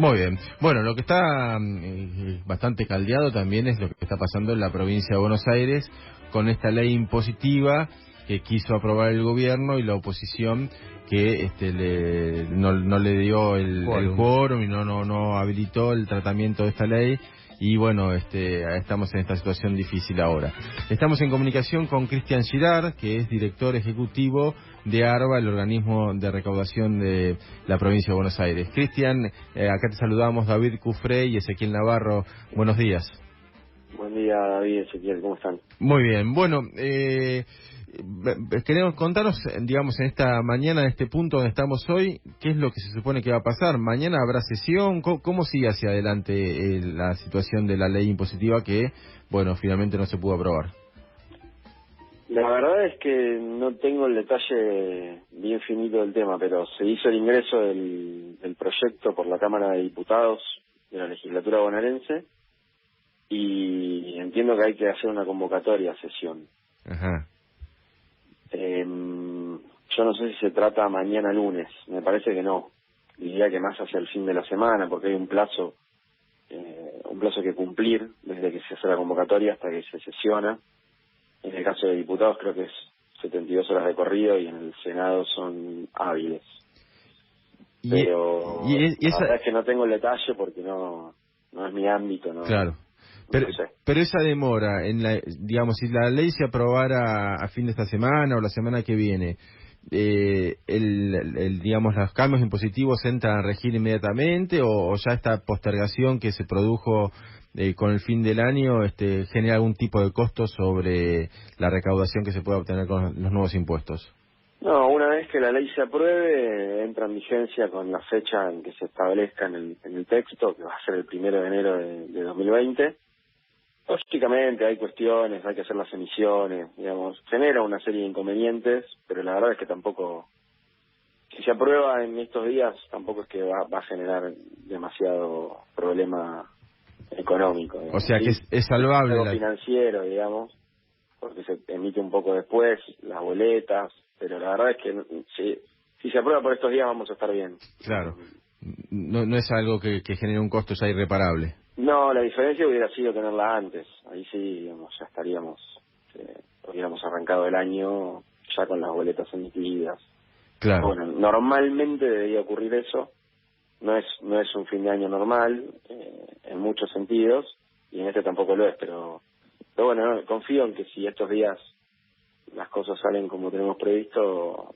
Muy bien. Bueno, lo que está bastante caldeado también es lo que está pasando en la provincia de Buenos Aires con esta ley impositiva que quiso aprobar el gobierno y la oposición que no le dio el Quórum. quórum y no habilitó el tratamiento de esta ley. Y bueno, estamos en esta situación difícil ahora. Estamos en comunicación con Cristian Girard, que es director ejecutivo de ARBA, el organismo de recaudación de la provincia de Buenos Aires. Cristian, acá te saludamos David Cufré y Ezequiel Navarro. Buenos días. Buen día, David, Ezequiel, ¿cómo están? Muy bien. Bueno, queremos contarnos, digamos, en esta mañana, en este punto donde estamos hoy, qué es lo que se supone que va a pasar. Mañana habrá sesión. ¿Cómo sigue hacia adelante la situación de la ley impositiva que, bueno, finalmente no se pudo aprobar? La verdad es que no tengo el detalle bien finito del tema, pero se hizo el ingreso del proyecto por la Cámara de Diputados de la legislatura bonaerense y entiendo que hay que hacer una convocatoria a sesión. Ajá. Yo no sé si se trata mañana lunes, me parece que no. Diría que más hacia el fin de la semana, porque hay un plazo que cumplir desde que se hace la convocatoria hasta que se sesiona. En el caso de diputados creo que es 72 horas de corrido y en el Senado son hábiles. Y, Pero y la esa, verdad es que no tengo el detalle porque no es mi ámbito, claro. no lo sé. Pero esa demora, digamos, si la ley se aprobara a fin de esta semana o la semana que viene, digamos, los cambios impositivos entran a regir inmediatamente o ya esta postergación que se produjo con el fin del año genera algún tipo de costo sobre la recaudación que se pueda obtener con los nuevos impuestos. No, una vez que la ley se apruebe, entra en vigencia con la fecha en que se establezca en el texto, que va a ser el 1 de enero de 2020. Lógicamente hay cuestiones, hay que hacer las emisiones, digamos, genera una serie de inconvenientes, pero la verdad es que tampoco, si se aprueba en estos días, tampoco es que va a generar demasiado problema económico, O digamos, sea que sí, es es salvable algo financiero, digamos, porque se emite un poco después, las boletas, pero la verdad es que si se aprueba por estos días vamos a estar bien. claro, no es algo que genere un costo ya irreparable. No, la diferencia hubiera sido tenerla antes. Ahí sí, digamos, ya hubiéramos arrancado el año ya con las boletas emitidas. Claro. Bueno, normalmente debería ocurrir eso. No es un fin de año normal, en muchos sentidos, y en este tampoco lo es, pero bueno, no, confío en que si estos días las cosas salen como tenemos previsto,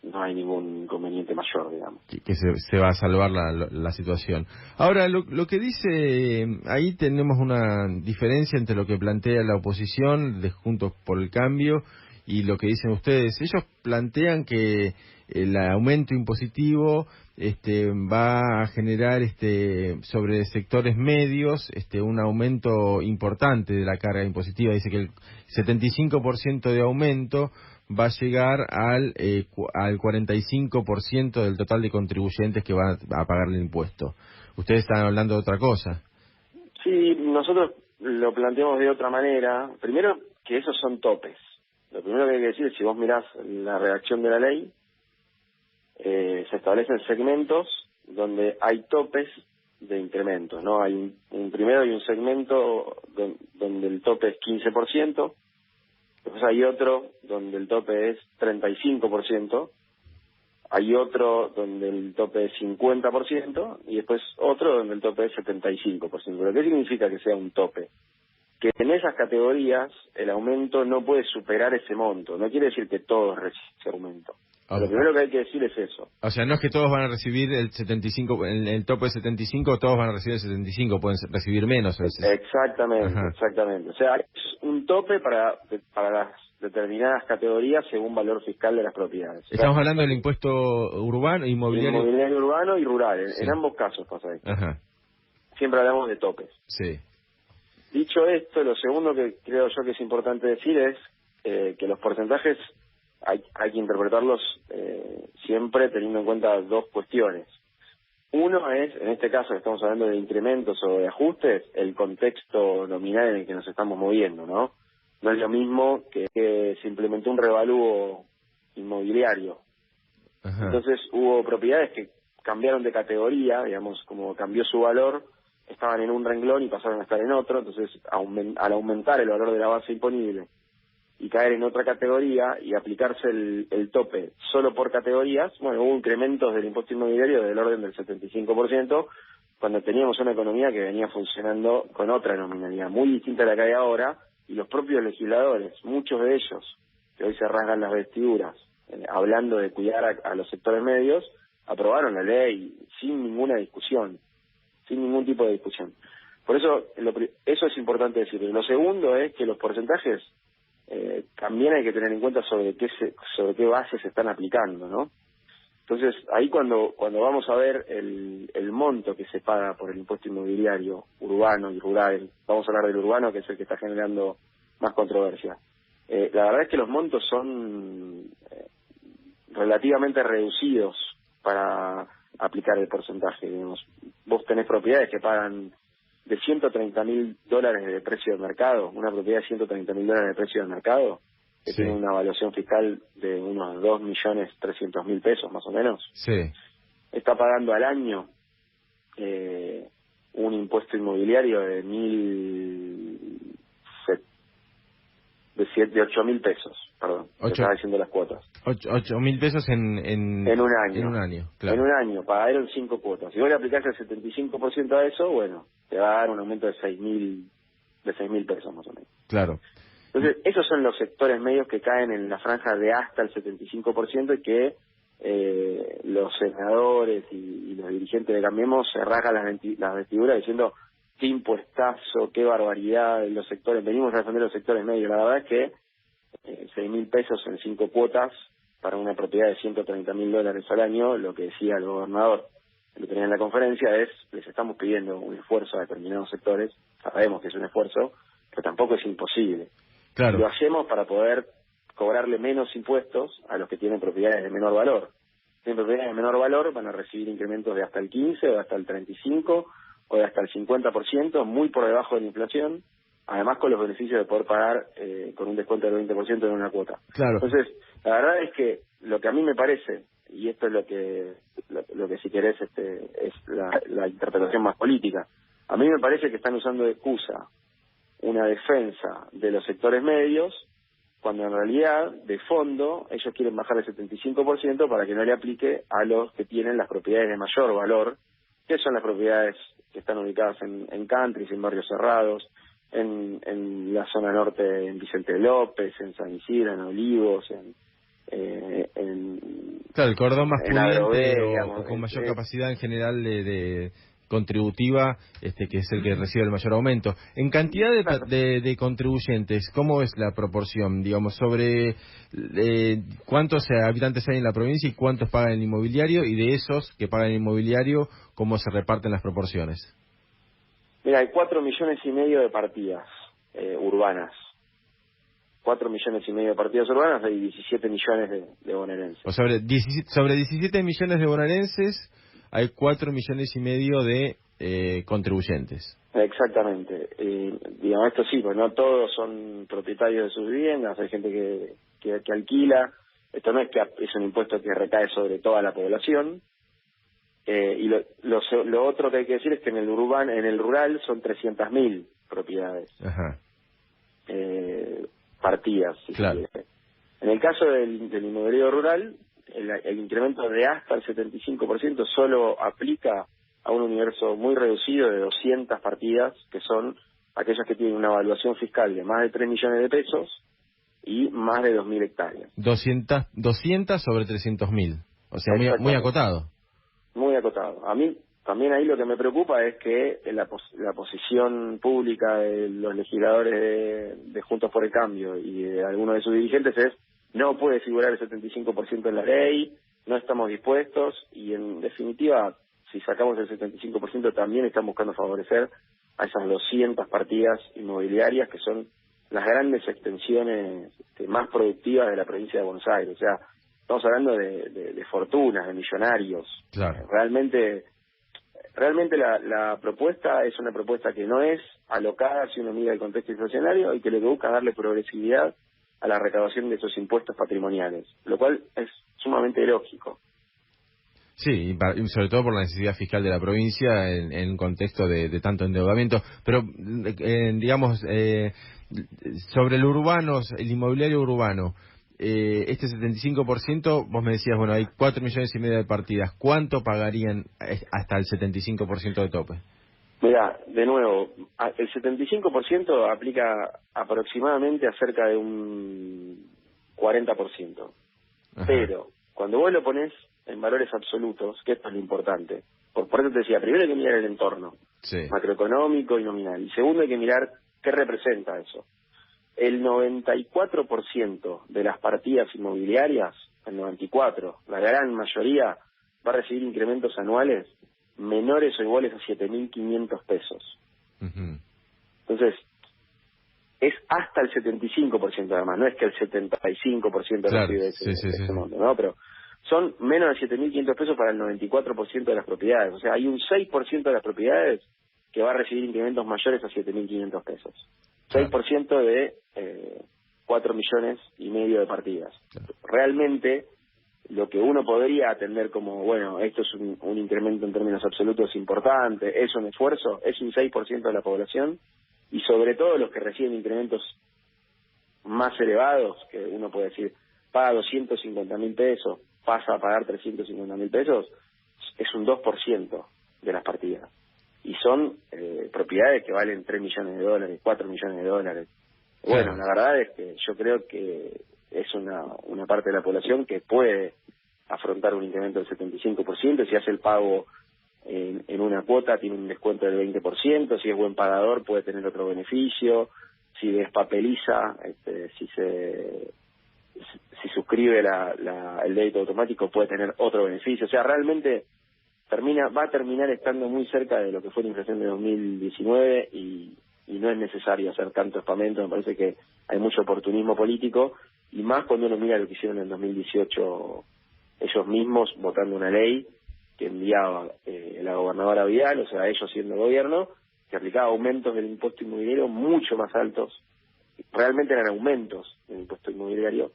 no hay ningún inconveniente mayor, digamos. Que se va a salvar la situación. Ahora, lo que dice, ahí tenemos una diferencia entre lo que plantea la oposición de Juntos por el Cambio y lo que dicen ustedes. Ellos plantean que el aumento impositivo va a generar sobre sectores medios un aumento importante de la carga impositiva. Dice que el 75% de aumento va a llegar al 45% del total de contribuyentes que van a pagar el impuesto. Ustedes están hablando de otra cosa. Sí, nosotros lo planteamos de otra manera. Primero, que esos son topes. Lo primero que hay que decir es, si vos mirás la redacción de la ley, se establecen segmentos donde hay topes de incrementos, ¿no? Hay primero hay un segmento donde el tope es 15%, después hay otro donde el tope es 35%, hay otro donde el tope es 50% y después otro donde el tope es 75%. ¿Pero qué significa que sea un tope? Que en esas categorías el aumento no puede superar ese monto. No quiere decir que todos reciben ese aumento. Lo primero que hay que decir es eso. O sea, no es que todos van a recibir el 75, el tope de 75, todos van a recibir el 75, pueden recibir menos a veces. Exactamente, Ajá. exactamente. O sea, es un tope para las determinadas categorías según valor fiscal de las propiedades. O sea, Estamos hablando del impuesto urbano, inmobiliario. inmobiliario urbano y rural. Sí. En ambos casos pasa esto. Ajá. Siempre hablamos de topes. Sí. Dicho esto, lo segundo que creo yo que es importante decir es que los porcentajes hay que interpretarlos siempre teniendo en cuenta dos cuestiones. Uno es, en este caso que estamos hablando de incrementos o de ajustes, el contexto nominal en el que nos estamos moviendo, ¿no? No es lo mismo que se implementó un revalúo inmobiliario. Ajá. Entonces hubo propiedades que cambiaron de categoría, digamos, como cambió su valor, estaban en un renglón y pasaron a estar en otro, entonces al aumentar el valor de la base imponible y caer en otra categoría y aplicarse el tope solo por categorías, bueno, hubo incrementos del impuesto inmobiliario del orden del 75%, cuando teníamos una economía que venía funcionando con otra nominalidad muy distinta a la que hay ahora, y los propios legisladores, muchos de ellos, que hoy se rasgan las vestiduras, hablando de cuidar a los sectores medios, aprobaron la ley sin ninguna discusión, sin ningún tipo de discusión. Por eso, eso es importante decir. Lo segundo es que los porcentajes también hay que tener en cuenta sobre qué bases se están aplicando, ¿no? Entonces, ahí cuando vamos a ver el monto que se paga por el impuesto inmobiliario urbano y rural, vamos a hablar del urbano, que es el que está generando más controversia. La verdad es que los montos son relativamente reducidos para aplicar el porcentaje. Digamos, vos tenés propiedades que pagan de $130.000 de precio de mercado, una propiedad de $130.000 de precio de mercado, que tiene una evaluación fiscal de unos 2.300.000 pesos más o menos, está pagando al año un impuesto inmobiliario de 8.000 pesos, perdón, estaba diciendo las cuotas. 8.000 pesos en un año. En un año, claro. En un año, pagaron 5 cuotas. Si vos le aplicás el 75% a eso, bueno, te va a dar un aumento de 6.000 pesos más o menos. Claro. Entonces, esos son los sectores medios que caen en la franja de hasta el 75% y que los senadores y los dirigentes de Cambiemos se rasgan las vestiduras diciendo qué impuestazo, qué barbaridad en los sectores, venimos a defender los sectores medios. La verdad es que 6.000 pesos en 5 cuotas para una propiedad de $130.000 al año, lo que decía el gobernador, lo tenía en la conferencia, es les estamos pidiendo un esfuerzo a determinados sectores, sabemos que es un esfuerzo, pero tampoco es imposible. Claro. Lo hacemos para poder cobrarle menos impuestos a los que tienen propiedades de menor valor. Si tienen propiedades de menor valor, van a recibir incrementos de hasta el 15 o hasta el 35 o de hasta el 50%, muy por debajo de la inflación, además con los beneficios de poder pagar con un descuento del 20% en una cuota. Claro. Entonces, la verdad es que lo que a mí me parece, y esto es lo que si querés es la interpretación más política, a mí me parece que están usando de excusa una defensa de los sectores medios, cuando en realidad, de fondo, ellos quieren bajar el 75% para que no le aplique a los que tienen las propiedades de mayor valor, que son las propiedades que están ubicadas en countries, en barrios cerrados, en la zona norte, en Vicente López, en San Isidro, en Olivos, claro, el cordón más pudiente digamos, o con mayor capacidad en general de contributiva, que es el que recibe el mayor aumento. En cantidad de contribuyentes, ¿cómo es la proporción? Digamos, sobre cuántos habitantes hay en la provincia y cuántos pagan el inmobiliario, y de esos que pagan el inmobiliario, ¿cómo se reparten las proporciones? Mira, hay 4,5 millones de partidas urbanas. 4,5 millones de partidas urbanas, hay 17 millones de bonaerenses. O sobre 17 millones de bonaerenses hay 4,5 millones de contribuyentes. Exactamente. Digamos, esto sí, pues no todos son propietarios de sus viviendas, hay gente que alquila. Esto no es que es un impuesto que recae sobre toda la población. Y lo otro que hay que decir es que en el rural son 300.000 propiedades. Ajá. Partidas, si claro. se quiere. En el caso del inmobiliario rural, el incremento de hasta el 75% solo aplica a un universo muy reducido de 200 partidas, que son aquellas que tienen una evaluación fiscal de más de 3 millones de pesos y más de 2.000 hectáreas. 200 sobre 300.000. O sea, muy acotado. Muy acotado. A mí también ahí lo que me preocupa es que la posición pública de los legisladores de Juntos por el Cambio y de algunos de sus dirigentes es: no puede figurar el 75% en la ley, no estamos dispuestos, y en definitiva, si sacamos el 75% también están buscando favorecer a esas 200 partidas inmobiliarias que son las grandes extensiones más productivas de la provincia de Buenos Aires. O sea, estamos hablando de fortunas, de millonarios. Claro. Realmente la propuesta es una propuesta que no es alocada si uno mira el contexto inflacionario, y que lo que busca es darle progresividad a la recaudación de esos impuestos patrimoniales, lo cual es sumamente lógico. Sí, y sobre todo por la necesidad fiscal de la provincia en un contexto de tanto endeudamiento. Pero, digamos, sobre el urbano, el inmobiliario urbano, este 75%, vos me decías, bueno, hay 4,5 millones de partidas. ¿Cuánto pagarían hasta el 75% de tope? Mira, de nuevo, el 75% aplica aproximadamente a cerca de un 40%. Ajá. Pero cuando vos lo pones en valores absolutos, que esto es lo importante, por eso te decía, primero hay que mirar el entorno Sí. macroeconómico y nominal, y segundo hay que mirar qué representa eso. El 94% de las partidas inmobiliarias, el 94%, la gran mayoría, va a recibir incrementos anuales menores o iguales a 7.500 pesos. Ujú. Entonces, es hasta el 75% además, no es que el 75% Claro, recibe sí, sí, sí, ese sí. monto, ¿no? Pero son menos de 7.500 pesos para el 94% de las propiedades. O sea, hay un 6% de las propiedades que va a recibir incrementos mayores a 7.500 pesos. Claro, 6% de 4,5 millones de partidas. claro. Realmente, lo que uno podría atender como, bueno, esto es un incremento en términos absolutos importante, es un esfuerzo, es un 6% de la población, y sobre todo los que reciben incrementos más elevados, que uno puede decir, paga 250.000 pesos, pasa a pagar 350.000 pesos, es un 2% de las partidas. Y son propiedades que valen 3 millones de dólares, 4 millones de dólares. Bueno, Claro. la verdad es que yo creo que es una parte de la población que puede afrontar un incremento del 75%, si hace el pago en una cuota tiene un descuento del 20%, si es buen pagador puede tener otro beneficio, si despapeliza, si suscribe el débito automático puede tener otro beneficio. O sea, realmente va a terminar estando muy cerca de lo que fue la inflación de 2019 y no es necesario hacer tanto espamento. Me parece que hay mucho oportunismo político, y más cuando uno mira lo que hicieron en 2018 ellos mismos votando una ley que enviaba la gobernadora Vidal, o sea, ellos siendo gobierno, que aplicaba aumentos del impuesto inmobiliario mucho más altos. Realmente eran aumentos del impuesto inmobiliario,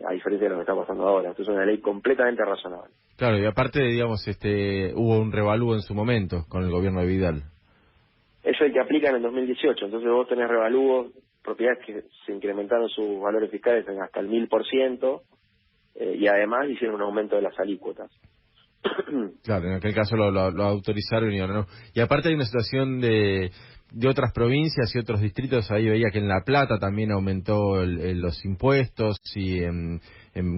a diferencia de lo que está pasando ahora. Esto es una ley completamente razonable. Claro, y aparte, digamos, hubo un revalúo en su momento con el gobierno de Vidal. Eso es el que aplica en el 2018. Entonces vos tenés revalúos, propiedades que se incrementaron sus valores fiscales en hasta el 1.000%, y además hicieron un aumento de las alícuotas. Claro, en aquel caso lo autorizaron y ahora no. Y aparte hay una situación de otras provincias y otros distritos. Ahí veía que en La Plata también aumentó los impuestos, y en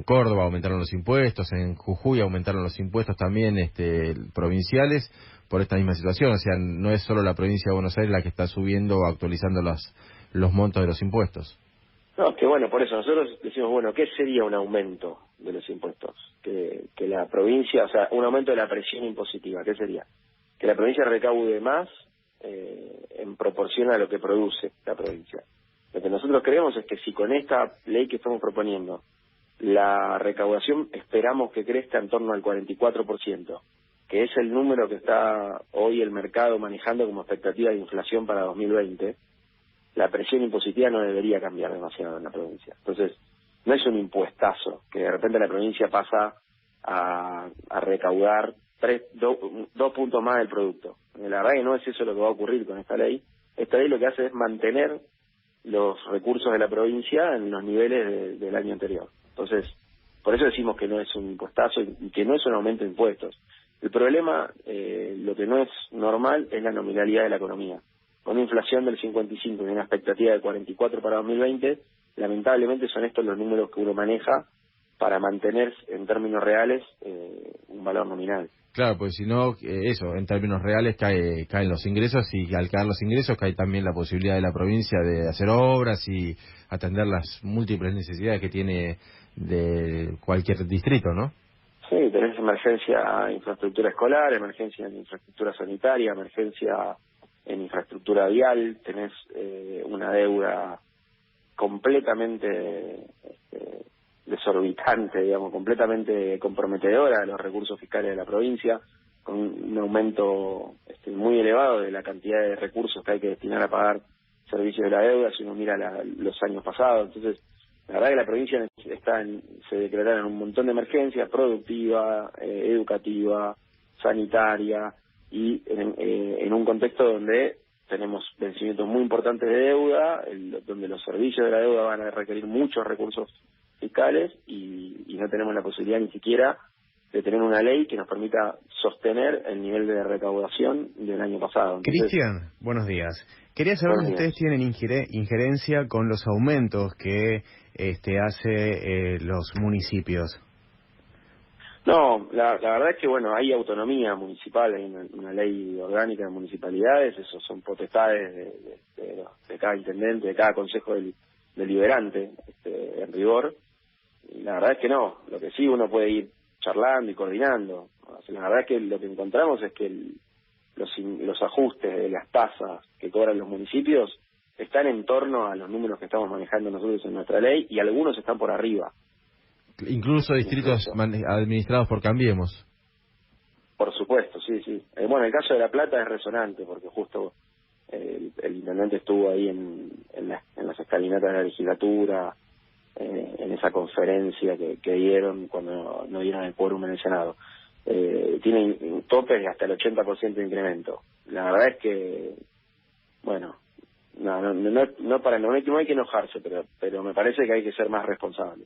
Córdoba aumentaron los impuestos, en Jujuy aumentaron los impuestos también provinciales por esta misma situación. O sea, no es solo la provincia de Buenos Aires la que está subiendo o actualizando los montos de los impuestos. No, es que bueno, por eso nosotros decimos, bueno, ¿qué sería un aumento de los impuestos? Que la provincia, o sea, un aumento de la presión impositiva, ¿qué sería? Que la provincia recaude más en proporción a lo que produce la provincia. Lo que nosotros creemos es que si con esta ley que estamos proponiendo, la recaudación esperamos que crezca en torno al 44%, que es el número que está hoy el mercado manejando como expectativa de inflación para 2020, la presión impositiva no debería cambiar demasiado en la provincia. Entonces, no es un impuestazo, que de repente la provincia pasa a recaudar 2 puntos más del producto. La verdad que no es eso lo que va a ocurrir con esta ley. Esta ley lo que hace es mantener los recursos de la provincia en los niveles del año anterior. Entonces, por eso decimos que no es un impuestazo y que no es un aumento de impuestos. El problema, lo que no es normal, es la nominalidad de la economía. Con una inflación del 55 y una expectativa de 44 para 2020, lamentablemente son estos los números que uno maneja para mantener en términos reales un valor nominal. Claro, pues si no, eso, en términos reales caen los ingresos, y al caer los ingresos cae también la posibilidad de la provincia de hacer obras y atender las múltiples necesidades que tiene de cualquier distrito, ¿no? Sí, tenés emergencia en infraestructura escolar, emergencia en infraestructura sanitaria, emergencia en infraestructura vial, tenés una deuda completamente desorbitante, digamos, completamente comprometedora de los recursos fiscales de la provincia, con un aumento muy elevado de la cantidad de recursos que hay que destinar a pagar servicios de la deuda, si uno mira los años pasados. Entonces, La verdad que la provincia se declararon un montón de emergencias: productiva, educativa, sanitaria, y en un contexto donde tenemos vencimientos muy importantes de deuda, donde los servicios de la deuda van a requerir muchos recursos fiscales, y no tenemos la posibilidad ni siquiera de tener una ley que nos permita sostener el nivel de recaudación del año pasado. Entonces, Cristian, buenos días. Quería saber si ustedes tienen injerencia con los aumentos que hace los municipios. no, la verdad es que, bueno, hay autonomía municipal, hay una ley orgánica de municipalidades, eso son potestades de cada intendente, de cada consejo deliberante, en rigor, y la verdad es que no. Lo que sí, uno puede ir charlando y coordinando. O sea, la verdad es que lo que encontramos es que los ajustes de las tasas que cobran los municipios están en torno a los números que estamos manejando nosotros en nuestra ley, y algunos están por arriba. Incluso distritos administrados por Cambiemos. Por supuesto, sí. Bueno, el caso de La Plata es resonante, porque justo el intendente estuvo ahí en las escalinatas de la legislatura, en esa conferencia que dieron cuando no dieron el quórum en el Senado. Tienen topes de hasta el 80% de incremento. La verdad es que, bueno, no hay que enojarse, pero me parece que hay que ser más responsable.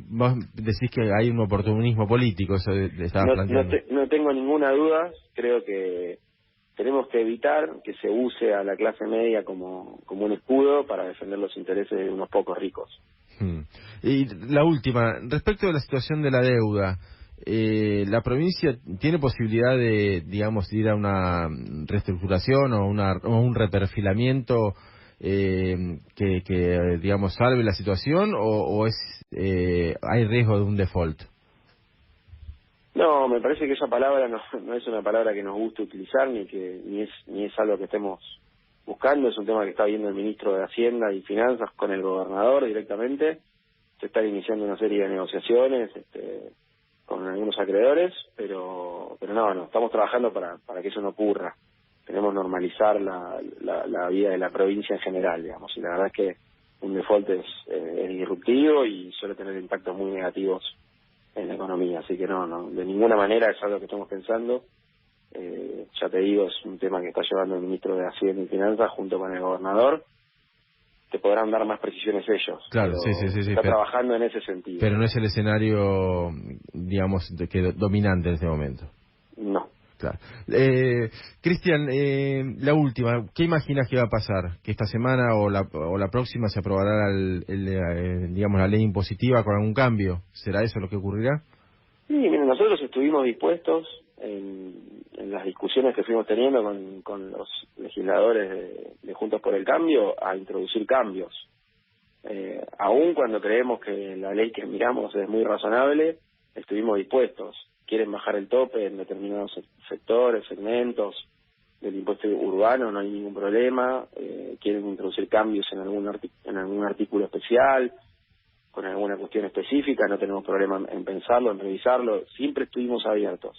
Vos decís que hay un oportunismo político, eso estabas planteando. No tengo ninguna duda. Creo que tenemos que evitar que se use a la clase media como un escudo para defender los intereses de unos pocos ricos. Y la última, respecto de la situación de la deuda, ¿la provincia tiene posibilidad de, digamos, ir a una reestructuración o un reperfilamiento que digamos, salve la situación, o hay riesgo de un default? No, me parece que esa palabra no es una palabra que nos guste utilizar, ni es algo que estemos buscando. Es un tema que está viendo el ministro de Hacienda y Finanzas con el gobernador directamente. Se están iniciando una serie de negociaciones con algunos acreedores, pero no, estamos trabajando para que eso no ocurra. Queremos normalizar la vida de la provincia en general, digamos, y la verdad es que un default es disruptivo y suele tener impactos muy negativos en la economía, así que no, de ninguna manera es algo que estamos pensando. Ya te digo, es un tema que está llevando el ministro de Hacienda y Finanzas junto con el gobernador. Te podrán dar más precisiones ellos. Claro, sí, está trabajando en ese sentido. Pero no es el escenario, digamos, dominante en este momento. No. Claro. Cristian, la última, ¿qué imaginas que va a pasar? ¿Que esta semana o la próxima se aprobará digamos, la ley impositiva con algún cambio? ¿Será eso lo que ocurrirá? Sí, miren, nosotros estuvimos dispuestos en las discusiones que fuimos teniendo con los legisladores de Juntos por el Cambio a introducir cambios. Aún cuando creemos que la ley que miramos es muy razonable, estuvimos dispuestos. Quieren bajar el tope en determinados sectores, segmentos del impuesto urbano, no hay ningún problema. Quieren introducir cambios en algún artículo especial, con alguna cuestión específica, no tenemos problema en pensarlo, en revisarlo. Siempre estuvimos abiertos.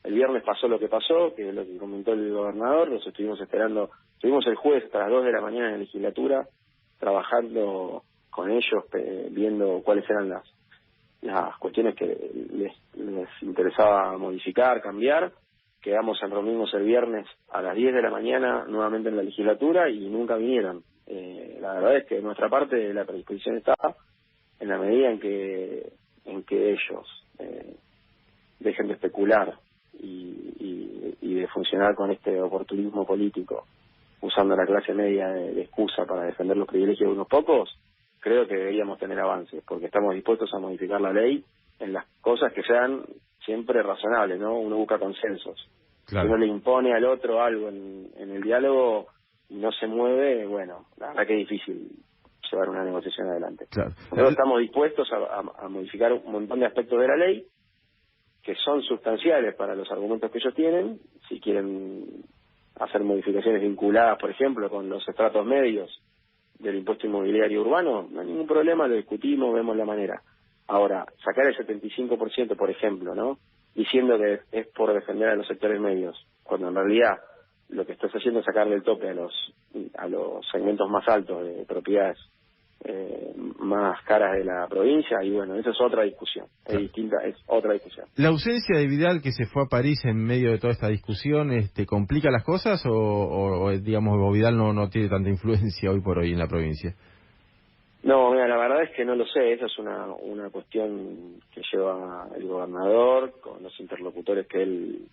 El viernes pasó lo que pasó, que es lo que comentó el gobernador, los estuvimos esperando. Estuvimos el jueves hasta las 2 de la mañana en la legislatura, trabajando con ellos, viendo cuáles eran las cuestiones que les interesaba modificar, cambiar. Quedamos en reunirnos el viernes a las 10 de la mañana nuevamente en la legislatura y nunca vinieron. La verdad es que de nuestra parte la predisposición está en la medida en que ellos dejen de especular y de funcionar con este oportunismo político, usando la clase media de excusa para defender los privilegios de unos pocos. Creo que deberíamos tener avances, porque estamos dispuestos a modificar la ley en las cosas que sean siempre razonables, ¿no? Uno busca consensos. Claro. Si uno le impone al otro algo en el diálogo y no se mueve, bueno, la verdad que es difícil llevar una negociación adelante. Claro. Nosotros estamos dispuestos a modificar un montón de aspectos de la ley que son sustanciales para los argumentos que ellos tienen. Si quieren hacer modificaciones vinculadas, por ejemplo, con los estratos medios del impuesto inmobiliario urbano, no hay ningún problema, lo discutimos, vemos la manera. Ahora, sacar el 75%, por ejemplo, ¿no?, diciendo que es por defender a los sectores medios, cuando en realidad lo que estás haciendo es sacarle el tope a los segmentos más altos de propiedades más caras de la provincia, y bueno, eso es otra discusión, es distinta, es otra discusión. ¿La ausencia de Vidal, que se fue a París en medio de toda esta discusión, complica las cosas o digamos, Vidal no tiene tanta influencia hoy por hoy en la provincia? No, mira, la verdad es que no lo sé, esa es una cuestión que lleva el gobernador con los interlocutores que él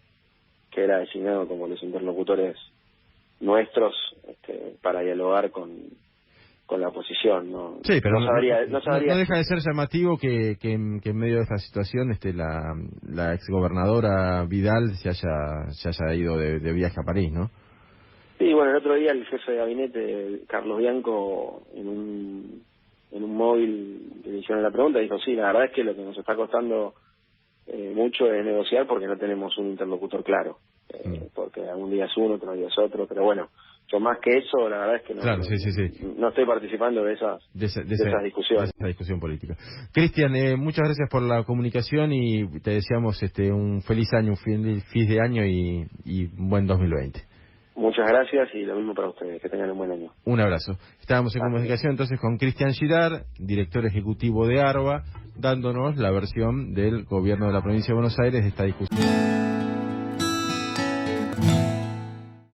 ha designado como los interlocutores nuestros para dialogar con la oposición, ¿no? Sí, pero no deja de ser llamativo que en medio de esta situación la exgobernadora Vidal se haya ido de viaje a París, ¿no? Sí, bueno, el otro día el jefe de gabinete, Carlos Bianco, en un móvil le hicieron la pregunta, dijo, sí, la verdad es que lo que nos está costando mucho es negociar porque no tenemos un interlocutor claro, porque algún día es uno, otro día es otro, pero bueno, yo más que eso, la verdad es que no estoy participando de esas discusiones. De esa discusión política. Cristian, muchas gracias por la comunicación y te deseamos un feliz año, un fin de año y un buen 2020. Muchas gracias y lo mismo para ustedes, que tengan un buen año. Un abrazo. Estábamos en comunicación entonces con Cristian Girard, director ejecutivo de ARBA, dándonos la versión del gobierno de la provincia de Buenos Aires de esta discusión.